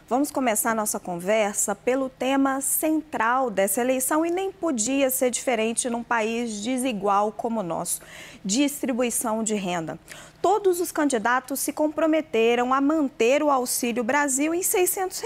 Vamos começar nossa conversa pelo tema central dessa eleição e nem podia ser diferente num país desigual como o nosso, distribuição de renda. Todos os candidatos se comprometeram a manter o Auxílio Brasil em R$ 600,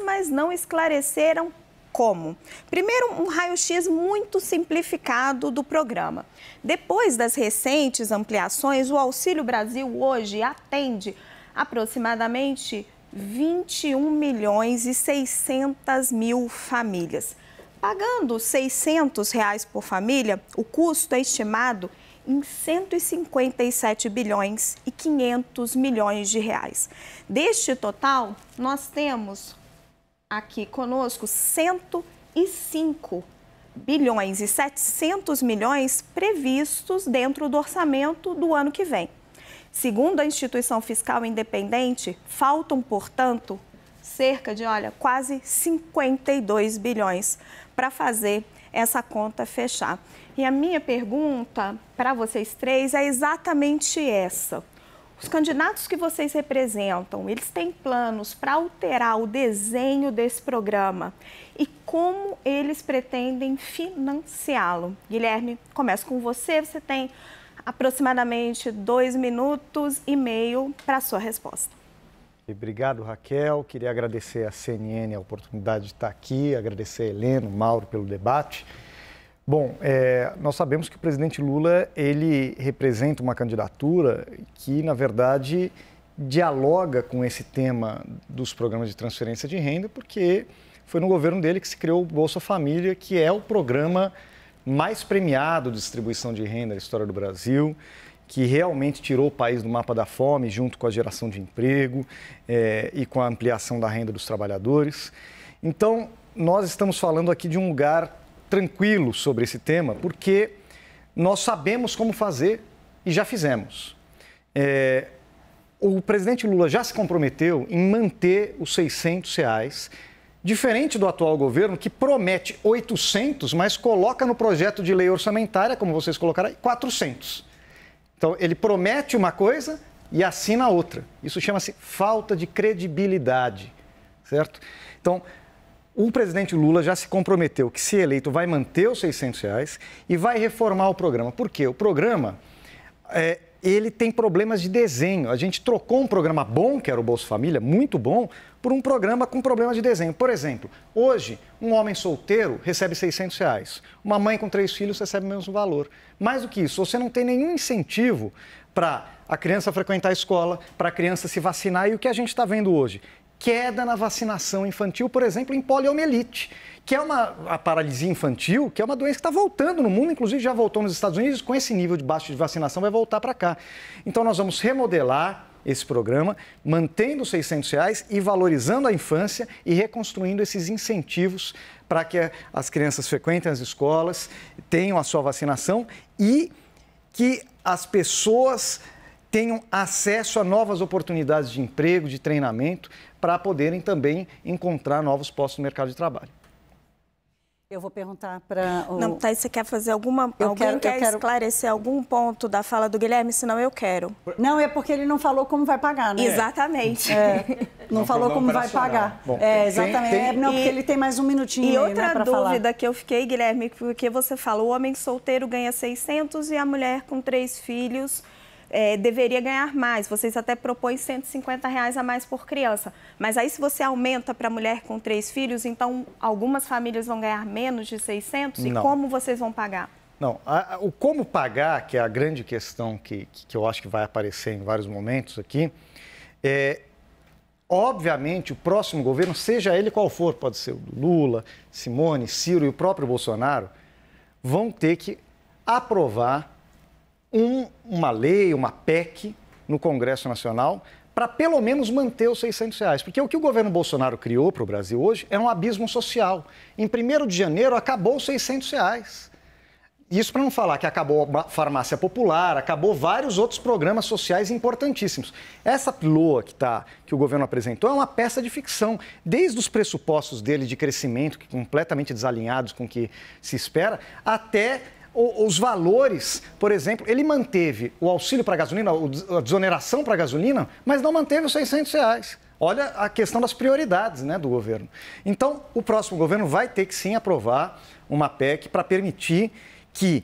mas não esclareceram como. Primeiro, um raio-x muito simplificado do programa. Depois das recentes ampliações, o Auxílio Brasil hoje atende aproximadamente 21.600.000 famílias. Pagando R$ 600 por família, o custo é estimado em 157 bilhões e 500 milhões de reais. Deste total, nós temos aqui conosco 105 bilhões e 700 milhões previstos dentro do orçamento do ano que vem. Segundo a instituição fiscal independente, faltam, portanto, cerca de, quase 52 bilhões para fazer essa conta fechar. E a minha pergunta para vocês três é exatamente essa. Os candidatos que vocês representam, eles têm planos para alterar o desenho desse programa e como eles pretendem financiá-lo? Guilherme, começo com você. Você tem aproximadamente 2,5 minutos para a sua resposta. Obrigado, Raquel. Queria agradecer à CNN a oportunidade de estar aqui, agradecer a Helena, o Mauro pelo debate. Bom, nós sabemos que o presidente Lula, ele representa uma candidatura que, na verdade, dialoga com esse tema dos programas de transferência de renda, porque foi no governo dele que se criou o Bolsa Família, que é o programa mais premiado de distribuição de renda da história do Brasil, que realmente tirou o país do mapa da fome, junto com a geração de emprego e com a ampliação da renda dos trabalhadores. Então, nós estamos falando aqui de um lugar tranquilo sobre esse tema, porque nós sabemos como fazer e já fizemos. O presidente Lula já se comprometeu em manter os R$ 600, diferente do atual governo, que promete 800, mas coloca no projeto de lei orçamentária, como vocês colocaram, 400. Então, ele promete uma coisa e assina outra. Isso chama-se falta de credibilidade, certo? Então, o presidente Lula já se comprometeu que, se eleito, vai manter os R$ 600 e vai reformar o programa. Por quê? O programa, ele tem problemas de desenho. A gente trocou um programa bom, que era o Bolsa Família, muito bom, por um programa com problemas de desenho. Por exemplo, hoje, um homem solteiro recebe R$ 600. Uma mãe com 3 filhos recebe o mesmo valor. Mais do que isso, você não tem nenhum incentivo para a criança frequentar a escola, para a criança se vacinar. E o que a gente está vendo hoje? Queda na vacinação infantil, por exemplo, em poliomielite, que é a paralisia infantil, que é uma doença que está voltando no mundo, inclusive já voltou nos Estados Unidos, com esse nível de baixo de vacinação vai voltar para cá. Então nós vamos remodelar esse programa, mantendo os R$ 600 e valorizando a infância e reconstruindo esses incentivos para que as crianças frequentem as escolas, tenham a sua vacinação e que as pessoas tenham acesso a novas oportunidades de emprego, de treinamento, para poderem também encontrar novos postos no mercado de trabalho. Eu vou perguntar para o... Não, Thaís, você quer fazer alguma... Alguém quer esclarecer algum ponto da fala do Guilherme? Senão eu quero. Não, é porque ele não falou como vai pagar, né? Exatamente. Não falou como vai pagar. Bom, exatamente. Não, porque ele tem mais um minutinho e aí, outra para falar. dúvida que eu fiquei, Guilherme, porque você fala, o homem solteiro ganha 600 e a mulher com 3 filhos... deveria ganhar mais. Vocês até propõem R$ 150 a mais por criança. Mas aí, se você aumenta para a mulher com 3 filhos, então algumas famílias vão ganhar menos de 600? Não. E como vocês vão pagar? Não, o como pagar, que é a grande questão que eu acho que vai aparecer em vários momentos aqui, obviamente, o próximo governo, seja ele qual for, pode ser o Lula, Simone, Ciro e o próprio Bolsonaro, vão ter que aprovar uma lei, uma PEC no Congresso Nacional para pelo menos manter os R$ 600. Porque o que o governo Bolsonaro criou para o Brasil hoje é um abismo social. Em 1º de janeiro acabou os R$ 600. Isso para não falar que acabou a farmácia popular, acabou vários outros programas sociais importantíssimos. Essa LOA que o governo apresentou é uma peça de ficção. Desde os pressupostos dele de crescimento, que completamente desalinhados com o que se espera, até os valores. Por exemplo, ele manteve o auxílio para a gasolina, a desoneração para a gasolina, mas não manteve os R$ 600. olha a questão das prioridades, né, do governo. Então, o próximo governo vai ter que sim aprovar uma PEC para permitir que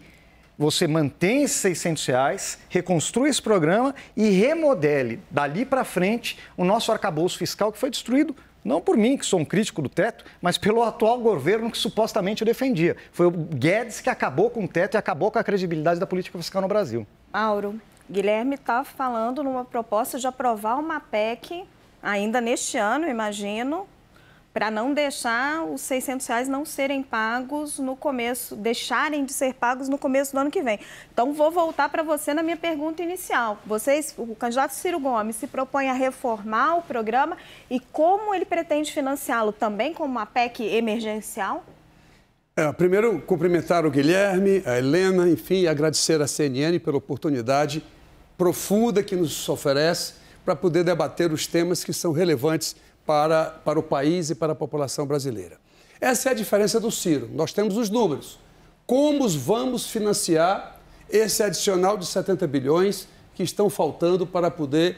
você mantenha esses R$600, reconstrua esse programa e remodele dali para frente o nosso arcabouço fiscal que foi destruído, não por mim, que sou um crítico do teto, mas pelo atual governo que supostamente o defendia. Foi o Guedes que acabou com o teto e acabou com a credibilidade da política fiscal no Brasil. Mauro, Guilherme está falando numa proposta de aprovar uma PEC ainda neste ano, imagino, para não deixar os R$600 não serem pagos no começo, deixarem de ser pagos no começo do ano que vem. Então, vou voltar para você na minha pergunta inicial. O candidato Ciro Gomes se propõe a reformar o programa e como ele pretende financiá-lo? Também como uma PEC emergencial? Primeiro, cumprimentar o Guilherme, a Helena, enfim, agradecer à CNN pela oportunidade profunda que nos oferece para poder debater os temas que são relevantes para o país e para a população brasileira. Essa é a diferença do Ciro. Nós temos os números. Como vamos financiar esse adicional de 70 bilhões que estão faltando para poder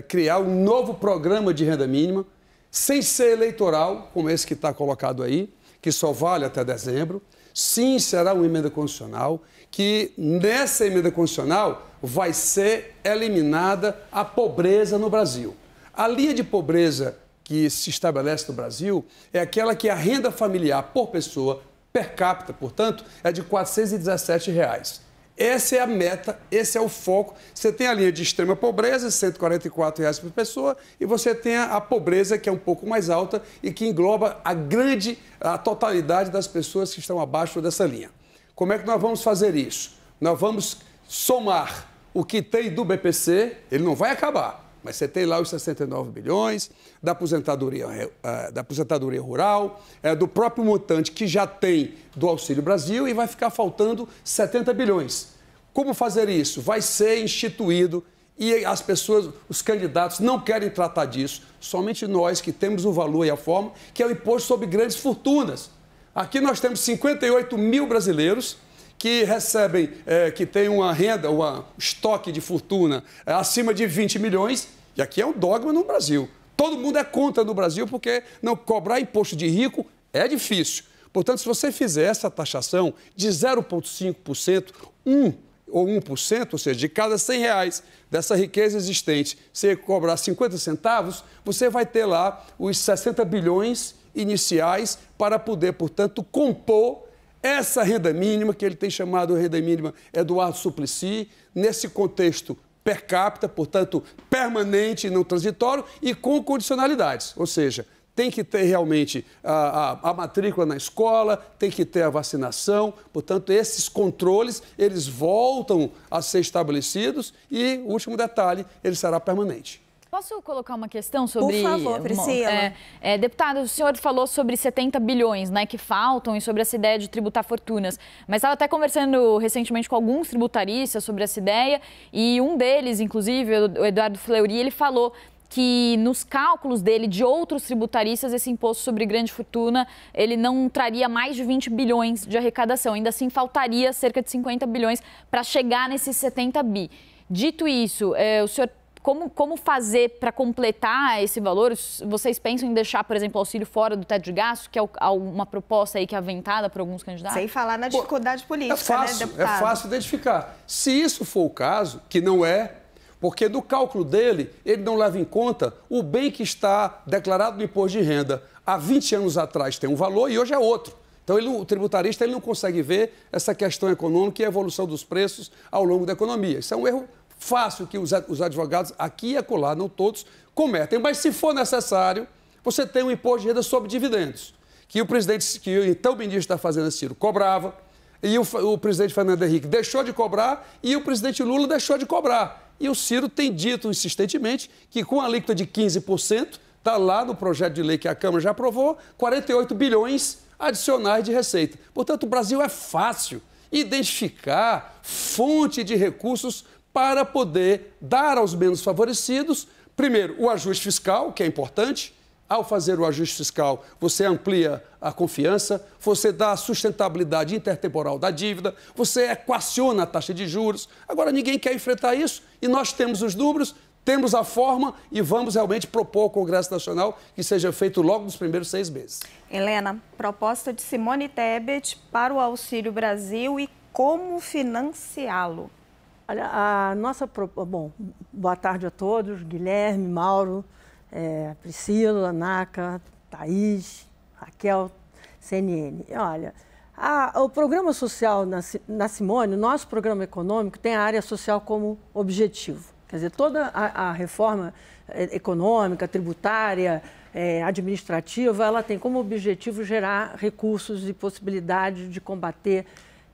criar um novo programa de renda mínima, sem ser eleitoral, como esse que está colocado aí, que só vale até dezembro. Sim, será uma emenda constitucional, que nessa emenda constitucional vai ser eliminada a pobreza no Brasil. A linha de pobreza que se estabelece no Brasil é aquela que a renda familiar por pessoa, per capita, portanto, é de R$417. Essa é a meta, esse é o foco. Você tem a linha de extrema pobreza, R$144 por pessoa, e você tem a pobreza, que é um pouco mais alta e que engloba a totalidade das pessoas que estão abaixo dessa linha. Como é que nós vamos fazer isso? Nós vamos somar o que tem do BPC, ele não vai acabar, mas você tem lá os 69 bilhões, da aposentadoria rural, do próprio montante que já tem do Auxílio Brasil e vai ficar faltando 70 bilhões. Como fazer isso? Vai ser instituído e as pessoas, os candidatos não querem tratar disso, somente nós que temos o valor e a forma, que é o imposto sobre grandes fortunas. Aqui nós temos 58 mil brasileiros que recebem, que têm uma renda, um estoque de fortuna acima de 20 milhões, e aqui é um dogma no Brasil. Todo mundo é contra no Brasil porque não cobrar imposto de rico é difícil. Portanto, se você fizer essa taxação de 0,5%, 1%, ou seja, de cada R$100 dessa riqueza existente, você cobrar 50 centavos, você vai ter lá os 60 bilhões iniciais para poder, portanto, compor essa renda mínima, que ele tem chamado renda mínima Eduardo Suplicy, nesse contexto per capita, portanto, permanente e não transitório e com condicionalidades. Ou seja, tem que ter realmente a matrícula na escola, tem que ter a vacinação. Portanto, esses controles, eles voltam a ser estabelecidos e, último detalhe, ele será permanente. Posso colocar uma questão sobre... Por favor, Priscila. Deputado, o senhor falou sobre 70 bilhões, né, que faltam e sobre essa ideia de tributar fortunas. Mas estava até conversando recentemente com alguns tributaristas sobre essa ideia e um deles, inclusive, o Eduardo Fleury, ele falou que nos cálculos dele de outros tributaristas, esse imposto sobre grande fortuna, ele não traria mais de 20 bilhões de arrecadação. Ainda assim, faltaria cerca de 50 bilhões para chegar nesses 70 bi. Dito isso, o senhor... Como fazer para completar esse valor? Vocês pensam em deixar, por exemplo, o auxílio fora do teto de gasto, que é uma proposta aí que é aventada por alguns candidatos? Sem falar na dificuldade política, né, deputado? É fácil identificar. Se isso for o caso, que não é, porque no cálculo dele, ele não leva em conta o bem que está declarado no imposto de renda. Há 20 anos atrás tem um valor e hoje é outro. Então, o tributarista ele não consegue ver essa questão econômica e a evolução dos preços ao longo da economia. Isso é um erro fácil que os advogados aqui e acolá, não todos, cometem. Mas, se for necessário, você tem um imposto de renda sobre dividendos, que o presidente, que então o ministro da Fazenda, Ciro, cobrava, e o presidente Fernando Henrique deixou de cobrar, e o presidente Lula deixou de cobrar. E o Ciro tem dito insistentemente que, com a alíquota de 15%, está lá no projeto de lei que a Câmara já aprovou, 48 bilhões adicionais de receita. Portanto, o Brasil é fácil identificar fonte de recursos para poder dar aos menos favorecidos, primeiro, o ajuste fiscal, que é importante. Ao fazer o ajuste fiscal, você amplia a confiança, você dá a sustentabilidade intertemporal da dívida, você equaciona a taxa de juros. Agora, ninguém quer enfrentar isso e nós temos os números, temos a forma e vamos realmente propor ao Congresso Nacional que seja feito logo nos primeiros 6 meses. Helena, proposta de Simone Tebet para o Auxílio Brasil e como financiá-lo. Olha, a nossa... Bom, boa tarde a todos, Guilherme, Mauro, Priscila, Naca, Thaís, Raquel, CNN. Olha, o programa social na Simone, o nosso programa econômico, tem a área social como objetivo. Quer dizer, toda a reforma econômica, tributária, administrativa, ela tem como objetivo gerar recursos e possibilidade de combater,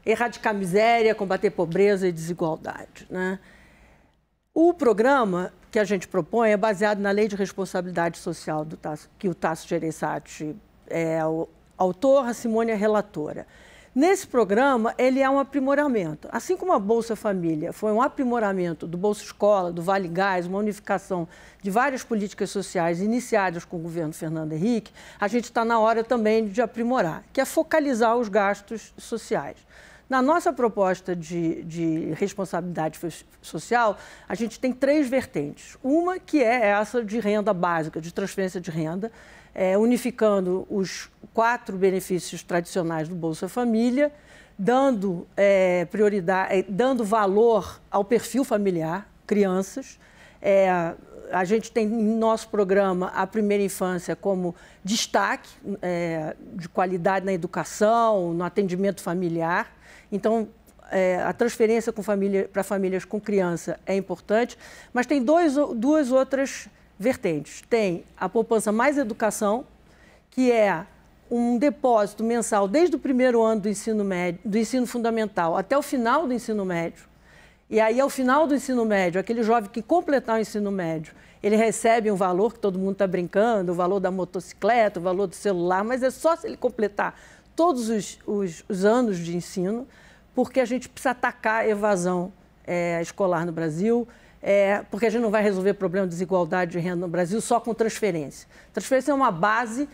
erradicar miséria, combater pobreza e desigualdade, né? O programa que a gente propõe é baseado na Lei de Responsabilidade Social que o Tasso Gereissati é o autor, a Simone é a relatora. Nesse programa, ele é um aprimoramento. Assim como a Bolsa Família foi um aprimoramento do Bolsa Escola, do Vale Gás, uma unificação de várias políticas sociais iniciadas com o governo Fernando Henrique, a gente está na hora também de aprimorar, que é focalizar os gastos sociais. Na nossa proposta de responsabilidade social, a gente tem 3 vertentes. Uma que é essa de renda básica, de transferência de renda, unificando os 4 benefícios tradicionais do Bolsa Família, dando prioridade, dando valor ao perfil familiar, crianças. A gente tem em nosso programa a primeira infância como destaque de qualidade na educação, no atendimento familiar. Então, a transferência para famílias com criança é importante, mas tem duas outras vertentes. Tem a poupança mais educação, que é um depósito mensal desde o primeiro ano do ensino fundamental até o final do ensino médio. E aí, ao final do ensino médio, aquele jovem que completar o ensino médio, ele recebe um valor que todo mundo está brincando, o valor da motocicleta, o valor do celular, mas é só se ele completar todos os anos de ensino, porque a gente precisa atacar a evasão escolar no Brasil, porque a gente não vai resolver o problema de desigualdade de renda no Brasil só com transferência. Transferência é uma base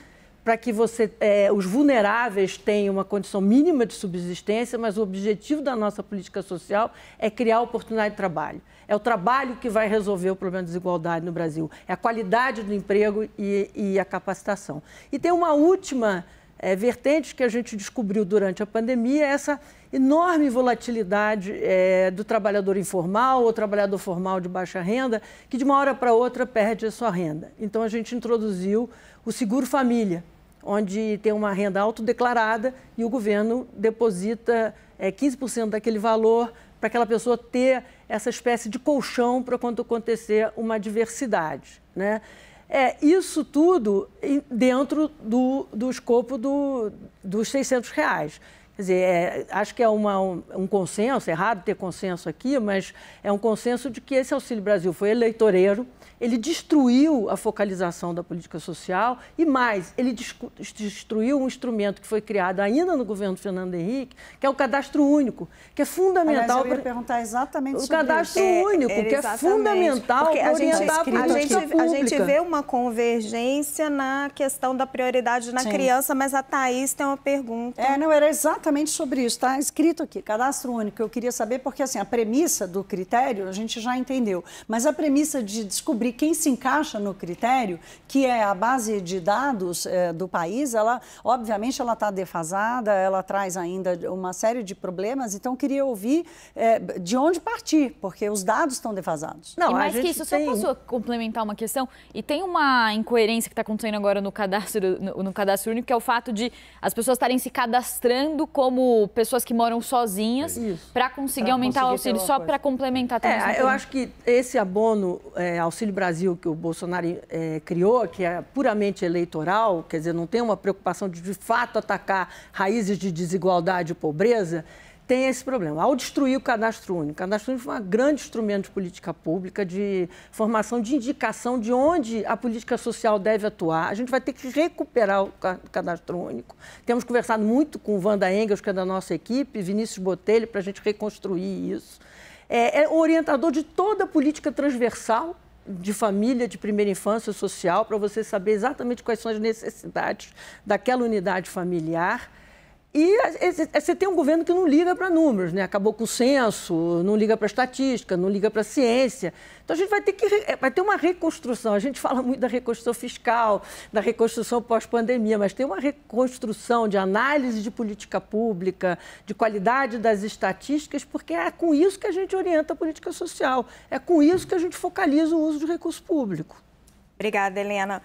para que os vulneráveis tenham uma condição mínima de subsistência, mas o objetivo da nossa política social é criar oportunidade de trabalho. É o trabalho que vai resolver o problema de desigualdade no Brasil, é a qualidade do emprego e a capacitação. E tem uma última vertente que a gente descobriu durante a pandemia, essa enorme volatilidade do trabalhador informal ou trabalhador formal de baixa renda, que de uma hora para outra perde a sua renda. Então, a gente introduziu o Seguro Família, onde tem uma renda autodeclarada e o governo deposita 15% daquele valor para aquela pessoa ter essa espécie de colchão para quando acontecer uma adversidade, né? Isso tudo dentro do escopo dos R$600. Quer dizer, acho que é um consenso, é raro ter consenso aqui, mas é um consenso de que esse Auxílio Brasil foi eleitoreiro, ele destruiu a focalização da política social e mais, ele destruiu um instrumento que foi criado ainda no governo Fernando Henrique, que é o Cadastro Único, que é fundamental. Aliás, eu ia perguntar exatamente sobre o Cadastro Único, que é fundamental para orientar a política pública. A gente vê uma convergência na questão da prioridade na criança, mas a Thaís tem uma pergunta. Não, era exatamente sobre isso, está escrito aqui, Cadastro Único. Eu queria saber, porque assim, a premissa do critério a gente já entendeu, mas a premissa de descobrir quem se encaixa no critério, que é a base de dados do país, ela, obviamente, ela está defasada, ela traz ainda uma série de problemas, então queria ouvir de onde partir, porque os dados estão defasados. Não, e mais que isso, só posso complementar uma questão, e tem uma incoerência que está acontecendo agora no cadastro único, que é o fato de as pessoas estarem se cadastrando como pessoas que moram sozinhas para conseguir aumentar o auxílio, só para complementar também. Eu acho que esse abono Auxílio Brasil que o Bolsonaro criou, que é puramente eleitoral, quer dizer, não tem uma preocupação de fato atacar raízes de desigualdade e pobreza, tem esse problema. Ao destruir o Cadastro Único, foi um grande instrumento de política pública, de formação, de indicação de onde a política social deve atuar. A gente vai ter que recuperar o Cadastro Único. Temos conversado muito com Wanda Engels, que é da nossa equipe, Vinícius Botelho, para a gente reconstruir isso. É o orientador de toda a política transversal de família, de primeira infância social, para você saber exatamente quais são as necessidades daquela unidade familiar. E você tem um governo que não liga para números, né? Acabou com o censo, não liga para estatística, não liga para ciência. Então, a gente vai ter uma reconstrução. A gente fala muito da reconstrução fiscal, da reconstrução pós-pandemia, mas tem uma reconstrução de análise de política pública, de qualidade das estatísticas, porque é com isso que a gente orienta a política social. É com isso que a gente focaliza o uso de recurso público. Obrigada, Helena.